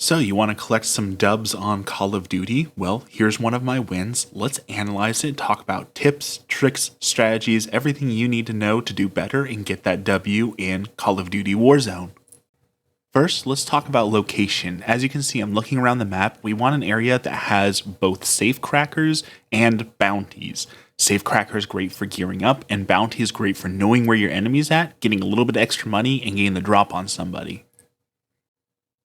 So, you want to collect some dubs on Call of Duty? Well, here's one of my wins. Let's analyze it, talk about tips, tricks, strategies, everything you need to know to do better and get that W in Call of Duty Warzone. First, let's talk about location. As you can see, I'm looking around the map. We want an area that has both safe crackers and bounties. Safe cracker is great for gearing up, and bounty is great for knowing where your enemy's at, getting a little bit of extra money, and getting the drop on somebody.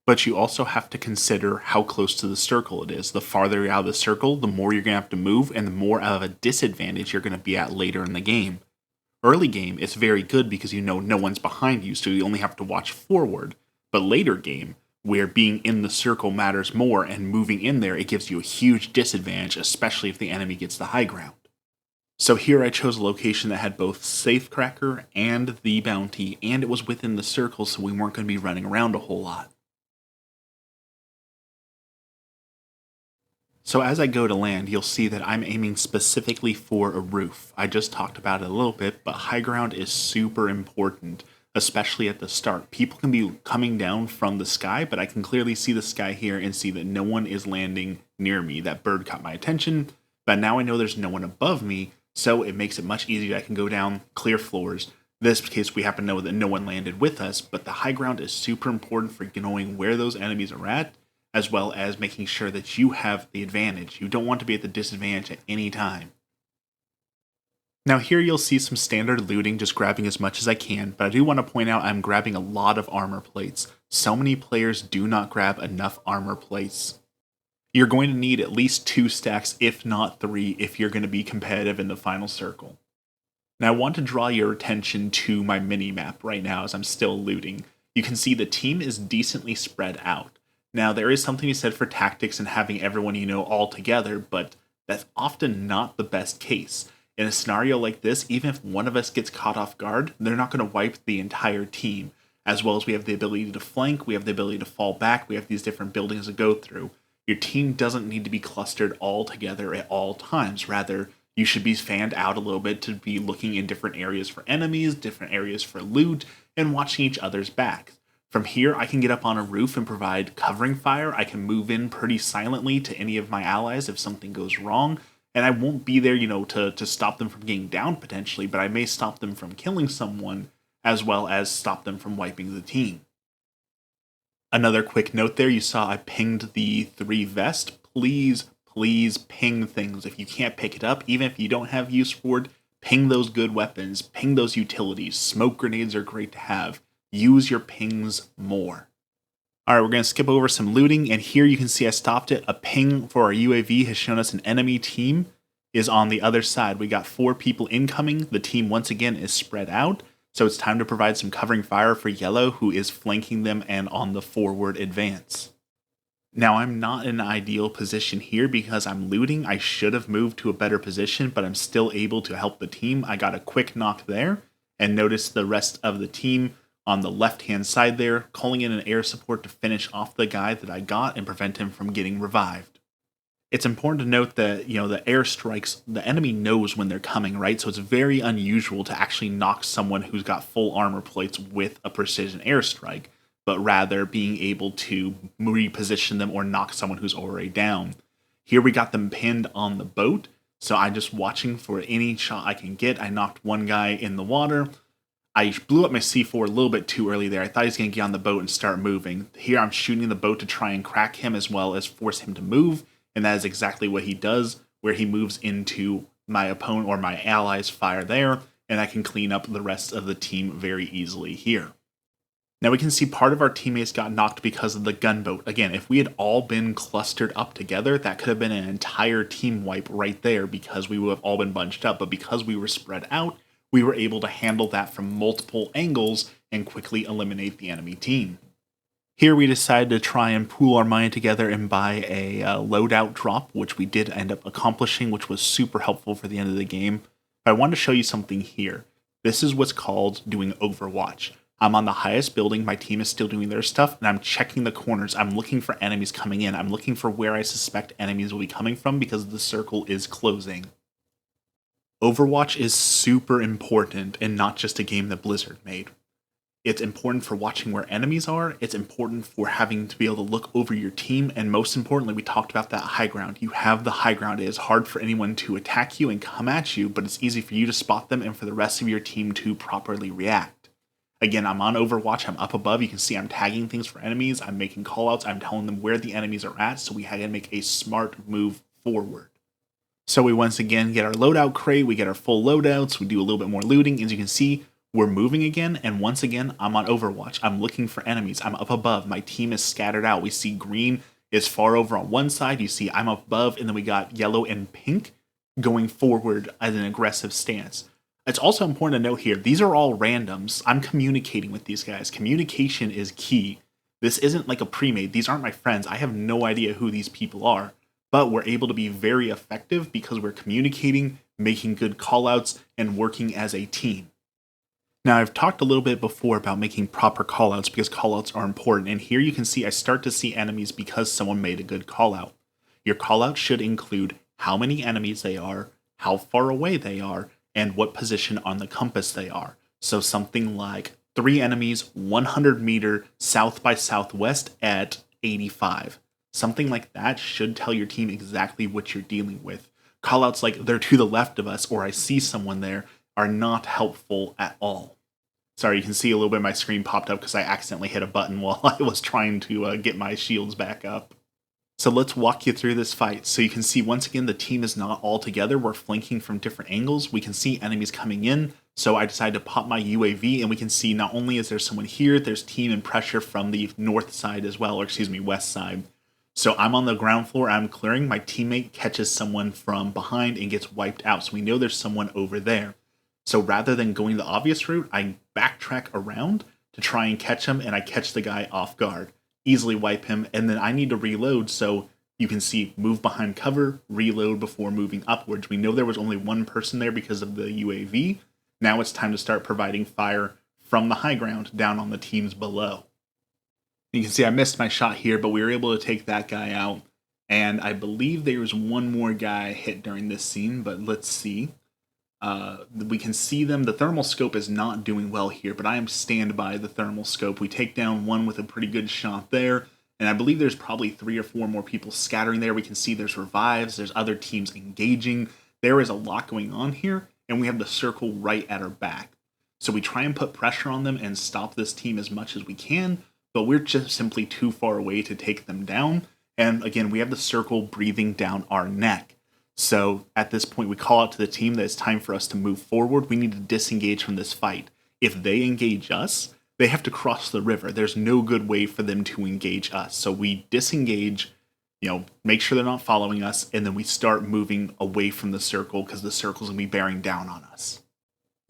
But you also have to consider how close to the circle it is. The farther you're out of the circle, the more you're going to have to move, and the more of a disadvantage you're going to be at later in the game. Early game, it's very good because you know no one's behind you, so you only have to watch forward. But later game, where being in the circle matters more and moving in there, it gives you a huge disadvantage, especially if the enemy gets the high ground. So here I chose a location that had both Safecracker and the bounty, and it was within the circle, so we weren't going to be running around a whole lot. So as I go to land, you'll see that I'm aiming specifically for a roof. I just talked about it a little bit, but high ground is super important, especially at the start. People can be coming down from the sky, but I can clearly see the sky here and see that no one is landing near me. That bird caught my attention, but now I know there's no one above me, so it makes it much easier. I can go down, clear floors. In this case, we happen to know that no one landed with us, but the high ground is super important for knowing where those enemies are at, as well as making sure that you have the advantage. You don't want to be at the disadvantage at any time. Now here you'll see some standard looting, just grabbing as much as I can, but I do want to point out I'm grabbing a lot of armor plates. So many players do not grab enough armor plates. You're going to need at least 2 stacks, if not 3, if you're going to be competitive in the final circle. Now I want to draw your attention to my mini-map right now as I'm still looting. You can see the team is decently spread out. Now, there is something to be said for tactics and having everyone you know all together, but that's often not the best case. In a scenario like this, even if one of us gets caught off guard, they're not going to wipe the entire team. As well as we have the ability to flank, we have the ability to fall back, we have these different buildings to go through. Your team doesn't need to be clustered all together at all times. Rather, you should be fanned out a little bit to be looking in different areas for enemies, different areas for loot, and watching each other's backs. From here, I can get up on a roof and provide covering fire. I can move in pretty silently to any of my allies if something goes wrong. And I won't be there, to stop them from getting down potentially, but I may stop them from killing someone, as well as stop them from wiping the team. Another quick note there, you saw I pinged the 3 vest. Please ping things. If you can't pick it up, even if you don't have use for it, ping those good weapons, ping those utilities. Smoke grenades are great to have. Use your pings more. Alright, we're going to skip over some looting, and here you can see I stopped it. A ping for our UAV has shown us an enemy team is on the other side. We got 4 people incoming. The team, once again, is spread out, so it's time to provide some covering fire for Yellow, who is flanking them and on the forward advance. Now, I'm not in an ideal position here because I'm looting. I should have moved to a better position, but I'm still able to help the team. I got a quick knock there, and notice the rest of the team on the left-hand side there, calling in an air support to finish off the guy that I got and prevent him from getting revived. It's important to note that, the airstrikes, the enemy knows when they're coming, right? So it's very unusual to actually knock someone who's got full armor plates with a precision airstrike, but rather being able to reposition them or knock someone who's already down. Here we got them pinned on the boat, so I'm just watching for any shot I can get. I knocked one guy in the water. I blew up my C4 a little bit too early there. I thought he was going to get on the boat and start moving. Here I'm shooting the boat to try and crack him as well as force him to move, and that is exactly what he does, where he moves into my opponent or my ally's fire there, and I can clean up the rest of the team very easily here. Now we can see part of our teammates got knocked because of the gunboat. Again, if we had all been clustered up together, that could have been an entire team wipe right there because we would have all been bunched up, but because we were spread out, we were able to handle that from multiple angles and quickly eliminate the enemy team. Here we decided to try and pool our money together and buy a loadout drop, which we did end up accomplishing, which was super helpful for the end of the game. But I wanted to show you something here. This is what's called doing overwatch. I'm on the highest building, my team is still doing their stuff, and I'm checking the corners. I'm looking for enemies coming in. I'm looking for where I suspect enemies will be coming from because the circle is closing. Overwatch is super important and not just a game that Blizzard made. It's important for watching where enemies are. It's important for having to be able to look over your team. And most importantly, we talked about that high ground. You have the high ground. It is hard for anyone to attack you and come at you, but it's easy for you to spot them and for the rest of your team to properly react. Again, I'm on Overwatch. I'm up above. You can see I'm tagging things for enemies. I'm making callouts. I'm telling them where the enemies are at. So we had to make a smart move forward. So we once again get our loadout crate. We get our full loadouts. We do a little bit more looting. As you can see, we're moving again, and once again, I'm on Overwatch. I'm looking for enemies. I'm up above. My team is scattered out. We see green is far over on one side. You see I'm up above, and then we got yellow and pink going forward as an aggressive stance. It's also important to note here, these are all randoms. I'm communicating with these guys. Communication is key. This isn't like a pre-made. These aren't my friends. I have no idea who these people are, but we're able to be very effective because we're communicating, making good callouts, and working as a team. Now, I've talked a little bit before about making proper callouts because callouts are important, and here you can see I start to see enemies because someone made a good callout. Your callout should include how many enemies they are, how far away they are, and what position on the compass they are. So something like 3 enemies, 100 meter south by southwest at 85. Something like that should tell your team exactly what you're dealing with. Callouts like they're to the left of us or I see someone there are not helpful at all. Sorry, you can see a little bit of my screen popped up because I accidentally hit a button while I was trying to get my shields back up. So let's walk you through this fight. So you can see once again the team is not all together. We're flanking from different angles. We can see enemies coming in. So I decided to pop my UAV and we can see not only is there someone here, there's team and pressure from the north side as well, or excuse me, west side. So I'm on the ground floor, I'm clearing. My teammate catches someone from behind and gets wiped out. So we know there's someone over there. So rather than going the obvious route, I backtrack around to try and catch him, and I catch the guy off guard. Easily wipe him, and then I need to reload, so you can see move behind cover, reload before moving upwards. We know there was only one person there because of the UAV. Now it's time to start providing fire from the high ground down on the teams below. You can see I missed my shot here, but we were able to take that guy out. And I believe there was one more guy hit during this scene, but let's see. We can see them. The thermal scope is not doing well here, but I am stand by the thermal scope. We take down one with a pretty good shot there, and I believe there's probably 3 or 4 more people scattering there. We can see there's revives, there's other teams engaging. There is a lot going on here, and we have the circle right at our back. So we try and put pressure on them and stop this team as much as we can, but we're just simply too far away to take them down. And again, we have the circle breathing down our neck. So at this point, we call out to the team that it's time for us to move forward. We need to disengage from this fight. If they engage us, they have to cross the river. There's no good way for them to engage us. So we disengage, make sure they're not following us, and then we start moving away from the circle because the circle's going to be bearing down on us.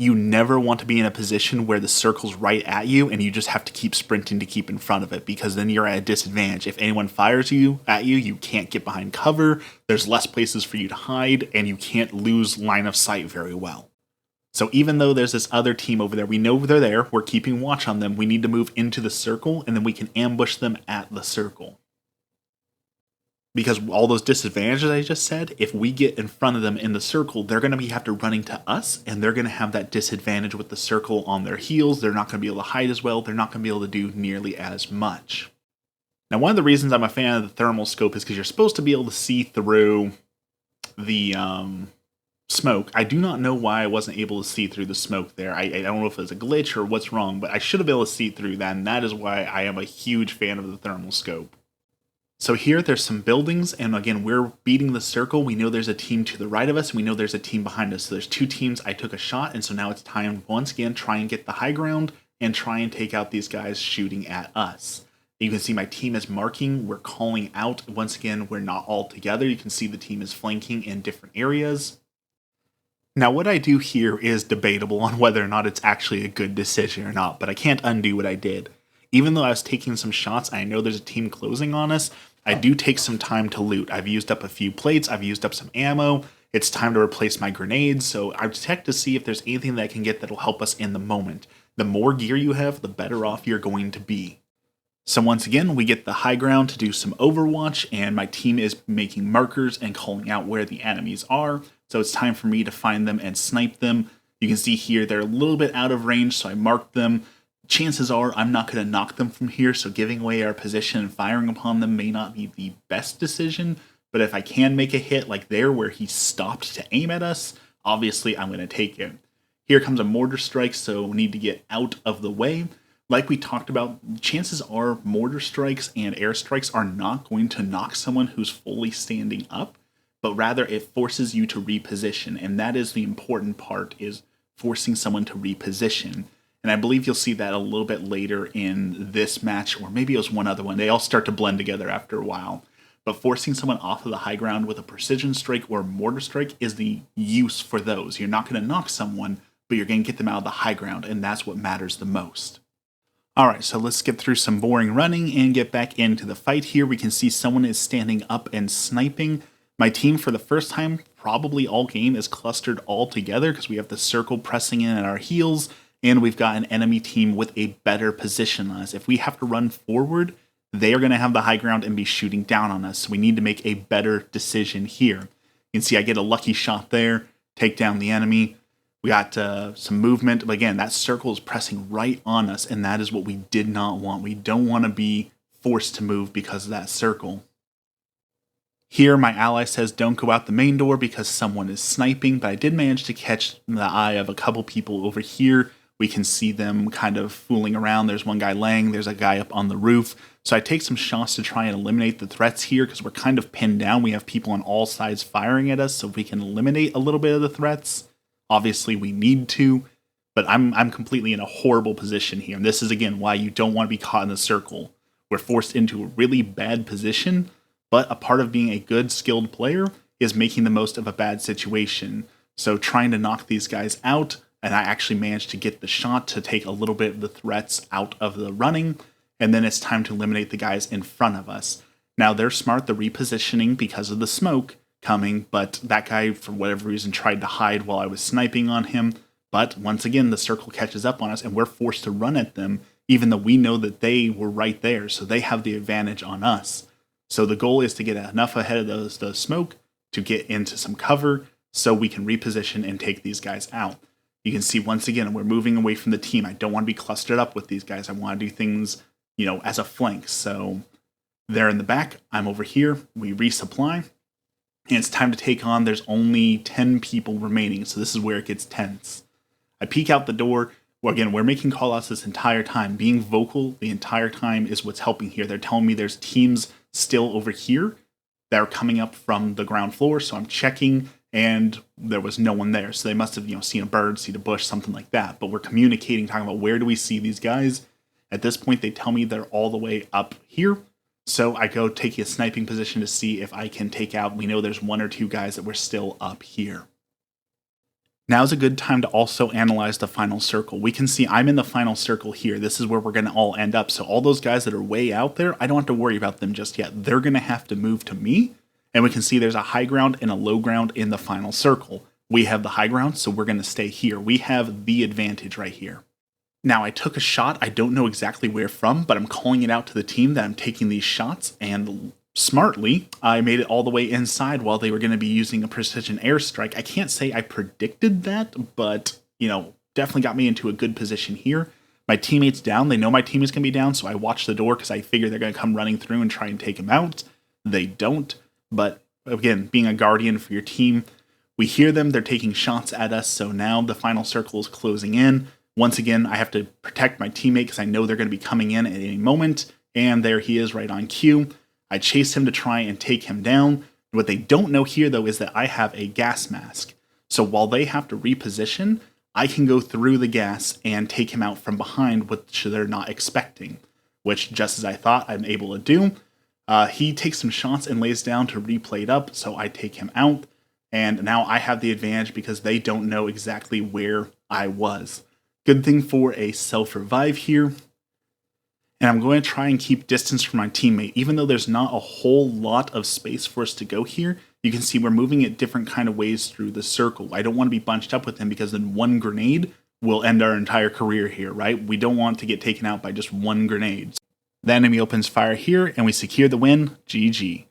You never want to be in a position where the circle's right at you and you just have to keep sprinting to keep in front of it because then you're at a disadvantage. If anyone fires at you, you can't get behind cover, there's less places for you to hide, and you can't lose line of sight very well. So even though there's this other team over there, we know they're there, we're keeping watch on them, we need to move into the circle and then we can ambush them at the circle. Because all those disadvantages I just said, if we get in front of them in the circle, they're going to have to running to us, and they're going to have that disadvantage with the circle on their heels. They're not going to be able to hide as well. They're not going to be able to do nearly as much. Now, one of the reasons I'm a fan of the thermal scope is because you're supposed to be able to see through the smoke. I do not know why I wasn't able to see through the smoke there. I don't know if it's a glitch or what's wrong, but I should have been able to see through that, and that is why I am a huge fan of the thermal scope. So here, there's some buildings, and again, we're beating the circle. We know there's a team to the right of us, and we know there's a team behind us. So there's 2 teams. I took a shot, and so now it's time to once again try and get the high ground and try and take out these guys shooting at us. You can see my team is marking. We're calling out. Once again, we're not all together. You can see the team is flanking in different areas. Now, what I do here is debatable on whether or not it's actually a good decision or not, but I can't undo what I did. Even though I was taking some shots, I know there's a team closing on us, I do take some time to loot. I've used up a few plates, I've used up some ammo, it's time to replace my grenades, so I check to see if there's anything that I can get that'll help us in the moment. The more gear you have, the better off you're going to be. So once again, we get the high ground to do some overwatch, and my team is making markers and calling out where the enemies are, so it's time for me to find them and snipe them. You can see here they're a little bit out of range, so I marked them. chances are I'm not going to knock them from here, so giving away our position and firing upon them may not be the best decision, but if I can make a hit like there where he stopped to aim at us, obviously I'm going to take it. Here comes a mortar strike, so we need to get out of the way. Like we talked about, chances are mortar strikes and airstrikes are not going to knock someone who's fully standing up, but rather it forces you to reposition, and that is the important part, is forcing someone to reposition. And I believe you'll see that a little bit later in this match, or maybe it was one other one. They all start to blend together after a while. But forcing someone off of the high ground with a precision strike or mortar strike is the use for those. You're not going to knock someone, but you're going to get them out of the high ground, and that's what matters the most. Alright, so let's skip through some boring running and get back into the fight here. We can see someone is standing up and sniping. My team, for the first time, probably all game, is clustered all together because we have the circle pressing in at our heels, and we've got an enemy team with a better position on us. If we have to run forward, they are going to have the high ground and be shooting down on us, so we need to make a better decision here. You can see I get a lucky shot there, take down the enemy. We got some movement, but again, that circle is pressing right on us, and that is what we did not want. We don't want to be forced to move because of that circle. Here, my ally says don't go out the main door because someone is sniping, but I did manage to catch the eye of a couple people over here. We can see them kind of fooling around. There's one guy laying, there's a guy up on the roof. So I take some shots to try and eliminate the threats here because we're kind of pinned down. We have people on all sides firing at us, so if we can eliminate a little bit of the threats, obviously we need to. But I'm completely in a horrible position here. And this is, again, why you don't want to be caught in the circle. We're forced into a really bad position, but a part of being a good, skilled player is making the most of a bad situation. So trying to knock these guys out, and I actually managed to get the shot to take a little bit of the threats out of the running, and then it's time to eliminate the guys in front of us. Now, they're smart, the repositioning because of the smoke coming, but that guy, for whatever reason, tried to hide while I was sniping on him. But once again, the circle catches up on us, and we're forced to run at them, even though we know that they were right there, so they have the advantage on us. So the goal is to get enough ahead of the smoke to get into some cover so we can reposition and take these guys out. You can see, once again, we're moving away from the team. I don't want to be clustered up with these guys. I want to do things, as a flank. So they're in the back. I'm over here. We resupply. And it's time to take on. There's only 10 people remaining, so this is where it gets tense. I peek out the door. Well, again, we're making call-outs this entire time. Being vocal the entire time is what's helping here. They're telling me there's teams still over here that are coming up from the ground floor, so I'm checking, and there was no one there. So they must have, seen a bird, seen a bush, something like that. But we're communicating, talking about where do we see these guys. At this point, they tell me they're all the way up here. So I go take a sniping position to see if I can take out. We know there's one or two guys that were still up here. Now's a good time to also analyze the final circle. We can see I'm in the final circle here. This is where we're going to all end up. So all those guys that are way out there, I don't have to worry about them just yet. They're going to have to move to me. And we can see there's a high ground and a low ground in the final circle. We have the high ground, so we're going to stay here. We have the advantage right here. Now, I took a shot. I don't know exactly where from, but I'm calling it out to the team that I'm taking these shots, and smartly, I made it all the way inside while they were going to be using a precision airstrike. I can't say I predicted that, but, definitely got me into a good position here. My teammate's down. They know my team is going to be down, so I watch the door because I figure they're going to come running through and try and take him out. They don't, but again, being a guardian for your team, we hear them. They're taking shots at us, so now the final circle is closing in. Once again, I have to protect my teammate because I know they're going to be coming in at any moment, and there he is right on cue. I chase him to try and take him down. What they don't know here, though, is that I have a gas mask. So while they have to reposition, I can go through the gas and take him out from behind, which they're not expecting, which, just as I thought, I'm able to do. He takes some shots and lays down to replay it up, so I take him out, and now I have the advantage because they don't know exactly where I was. Good thing for a self-revive here. And I'm going to try and keep distance from my teammate. Even though there's not a whole lot of space for us to go here, you can see we're moving at different kind of ways through the circle. I don't want to be bunched up with him because then one grenade will end our entire career here, right? We don't want to get taken out by just one grenade. The enemy opens fire here, and we secure the win. GG.